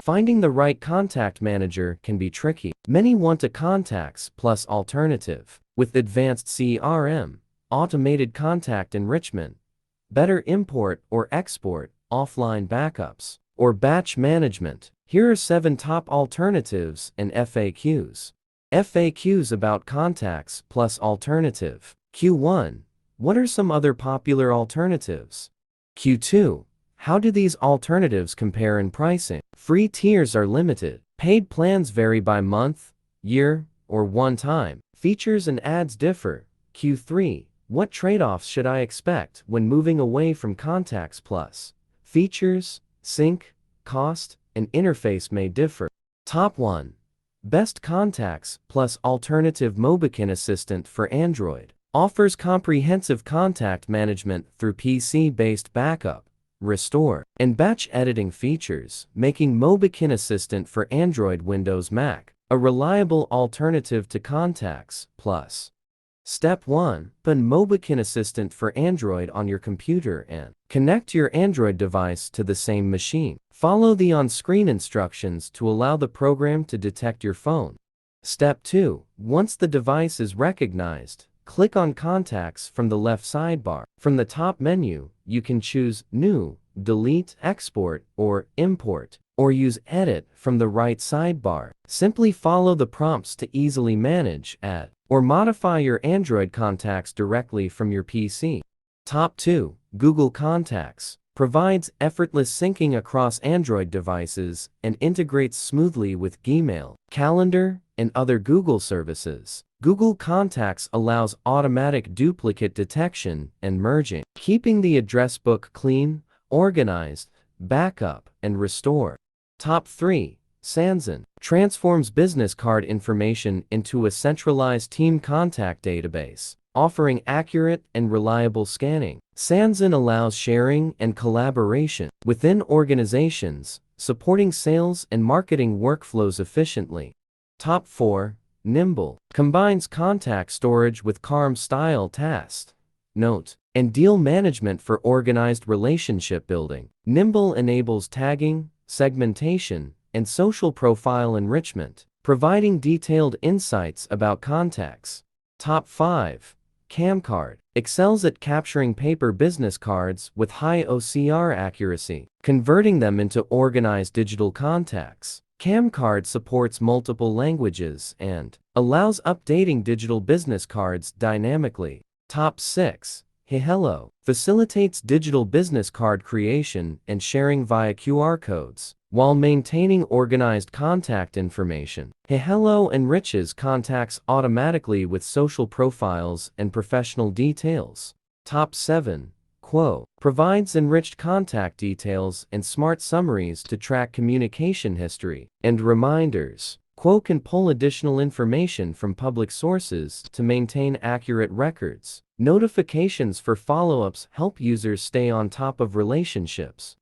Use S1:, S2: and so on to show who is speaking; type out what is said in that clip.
S1: Finding the right contact manager can be tricky. Many want a contacts plus alternative with advanced CRM, automated contact enrichment, better import or export, offline backups, or batch management. Here are 7 top alternatives and FAQs. FAQs about contacts plus alternative. Q1. What are some other popular alternatives? Q2. How do these alternatives compare in pricing? Free tiers are limited. Paid plans vary by month, year, or one time. Features and ads differ. Q3. What trade-offs should I expect when moving away from Contacts Plus? Features, sync, cost, and interface may differ. Top 1. Best Contacts Plus alternative. MobiKin Assistant for Android offers comprehensive contact management through PC-based backup, restore, and batch editing features, making MobiKin Assistant for Android, Windows, Mac a reliable alternative to Contacts Plus. Step 1. Open MobiKin Assistant for Android on your computer and connect your Android device to the same machine. Follow the on-screen instructions to allow the program to detect your phone. Step 2. Once the device is recognized, click on Contacts from the left sidebar. From the top menu, you can choose New, Delete, Export, or Import, or use Edit from the right sidebar. Simply follow the prompts to easily manage, add, or modify your Android contacts directly from your PC. Top 2. Google Contacts provides effortless syncing across Android devices and integrates smoothly with Gmail, Calendar, and other Google services. Google Contacts allows automatic duplicate detection and merging, keeping the address book clean, organized, backup, and restore. Top 3. Sansan transforms business card information into a centralized team contact database, offering accurate and reliable scanning. Sansan allows sharing and collaboration within organizations, supporting sales and marketing workflows efficiently. Top 4. Nimble combines contact storage with CRM-style task, note, and deal management for organized relationship building. Nimble enables tagging, segmentation, and social profile enrichment, providing detailed insights about contacts. Top 5. CamCard excels at capturing paper business cards with high OCR accuracy, converting them into organized digital contacts. CamCard supports multiple languages and allows updating digital business cards dynamically. Top 6. HiHello facilitates digital business card creation and sharing via QR codes, while maintaining organized contact information. HiHello enriches contacts automatically with social profiles and professional details. Top 7. Quo provides enriched contact details and smart summaries to track communication history and reminders. Quo can pull additional information from public sources to maintain accurate records. Notifications for follow-ups help users stay on top of relationships.